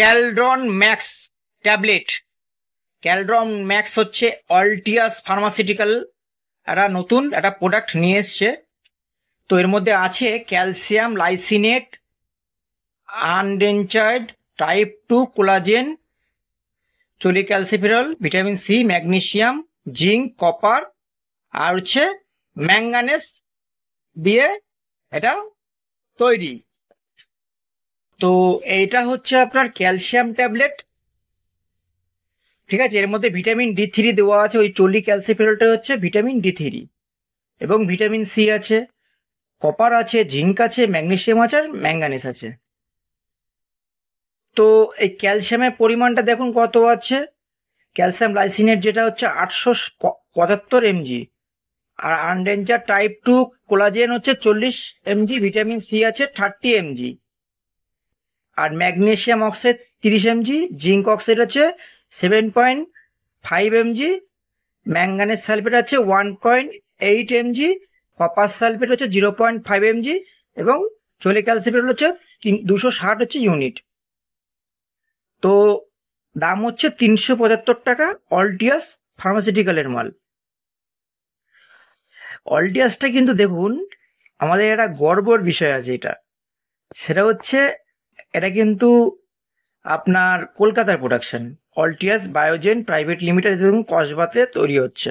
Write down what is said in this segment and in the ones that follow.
ক্যালড্রন max tablet. ক্যালড্রন max হচ্ছে অল্টিয়াস pharmaceutical একটা নতুন একটা প্রোডাক্ট নিয়ে এসছে। তো এর মধ্যে আছে calcium lysinate, undenatured, type 2 collagen, cholecalciferol, vitamin C, magnesium, zinc, copper আর হচ্ছে ম্যাঙ্গানেস দিয়ে এটা তৈরি। তো এইটা হচ্ছে আপনার ক্যালসিয়াম ট্যাবলেট, ঠিক আছে। এর মধ্যে ভিটামিন D3 দেওয়া আছে, ওই চোলিক্যালসিফেরলটা হচ্ছে ভিটামিন D3 এবং ভিটামিন সি আছে, কপার আছে, জিঙ্ক আছে, ম্যাগনেসিয়াম আছে আর ম্যাঙ্গানেস আছে। তো এই ক্যালসিয়ামের পরিমাণটা দেখুন কত আছে। ক্যালসিয়াম লাইসিনেট যেটা হচ্ছে 875 mg, আর আনডেঞ্জার টাইপ 2 কোলাজেন হচ্ছে 40 mg, ভিটামিন সি আছে 30 mg, আর magnesium oxide 30 mg, zinc oxide আছে 7.5 mg, ম্যাঙ্গানেস সালফেট আছে 1.8 mg, কপার সালফেট হচ্ছে 0.5 mg এবং চোলিক্যালসিফেরল হচ্ছে 260 হচ্ছে ইউনিট। তো দাম হচ্ছে 375 টাকা। অল্টিয়াস ফার্মাসিউটিক্যালের মাল। অল্টিয়াসটা কিন্তু দেখুন আমাদের একটা গর্বর বিষয় আছে, সেটা হচ্ছে এটা কিন্তু আপনার কলকাতার প্রোডাকশন। অল্টিয়াস বায়োজেন প্রাইভেট লিমিটেড দেখুন কসবাতে তৈরি হচ্ছে,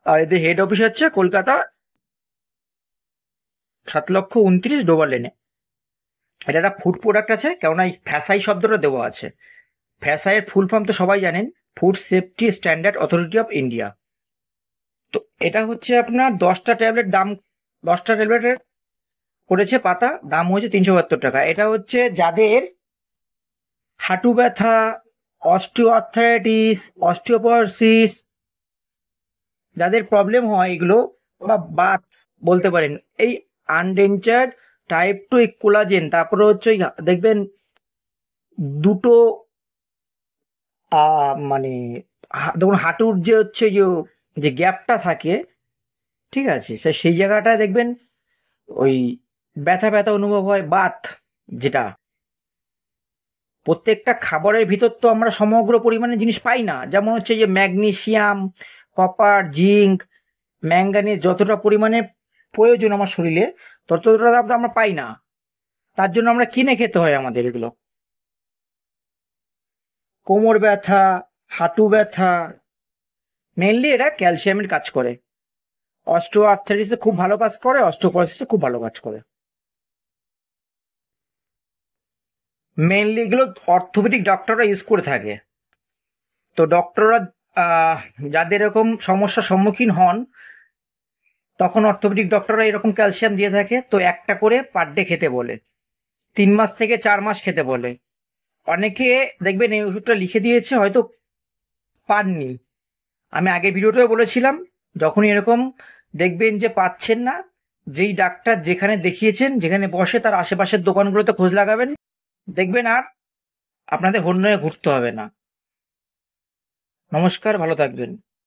আর এদের হেড অফিস হচ্ছে কলকাতা 7,29,000 ডোবার লেনে। এটা একটা ফুড প্রোডাক্ট আছে, কেননা এই ফ্যাসাই শব্দটা দেওয়া আছে। ফ্যাসাইয়ের ফুল ফর্ম তো সবাই জানেন, food safety standard authority of India. তো এটা হচ্ছে আপনার 10টা ট্যাবলেট, দাম 10টা ট্যাবলেটের করেছে পাতা, দাম হচ্ছে 372 টাকা। এটা হচ্ছে যাদের হাঁটু ব্যথা, অস্টিওআর্থ্রাইটিস, অস্টিওপোরোসিস, যাদের প্রবলেম হয় এগুলো, বা বাত বলতে পারেন, এই আনডেঞ্চার্ড টাইপ 2 কোলাজেন, তারপরে হচ্ছে দেখবেন দুটো মানে দেখুন হাঁটুর যে হচ্ছে যে গ্যাপটা থাকে, ঠিক আছে, সেই জায়গাটায় দেখবেন ওই ব্যথা ব্যথা অনুভব হয়, বাত যেটা। প্রত্যেকটা খাবারের ভিতর তো আমরা সমগ্র পরিমাণে জিনিস পাই না, যেমন হচ্ছে যে ম্যাগনেসিয়াম, কপার, জিঙ্ক, ম্যাঙ্গানিজ যতটা পরিমাণে প্রয়োজন আমার শরীরে ততটা তো আমরা পাই না। তার জন্য আমরা কিনে খেতে হয় আমাদের এগুলো। কোমর ব্যথা, হাঁটু ব্যথা, মেনলি এরা ক্যালসিয়ামের কাজ করে। অস্টিও আর্থ্রাইটিসে খুব ভালো কাজ করে, অস্টিওপোরোসিসে খুব ভালো কাজ করে। মেনলি এগুলো অর্থোপেডিক ডক্টররা ইউজ করে থাকে। তো ডক্টররা যাদের এরকম সমস্যার সম্মুখীন হন তখন অর্থোপেডিক ডক্টররা এরকম ক্যালসিয়াম দিয়ে থাকে। তো একটা করে পার ডে খেতে বলে, 3 মাস থেকে 4 মাস খেতে বলে। অনেকে দেখবেন এই ওষুধটা লিখে দিয়েছে, হয়তো পাননি। আমি আগে ভিডিওটাও বলেছিলাম, যখনই এরকম দেখবেন যে পাচ্ছেন না, যেই ডাক্তার যেখানে দেখিয়েছেন যেখানে বসে তার আশেপাশের দোকানগুলোতে খোঁজ লাগাবেন, দেখবেন আর আপনাদের হন্যে ঘুরতে হবে না। নমস্কার, ভালো থাকবেন।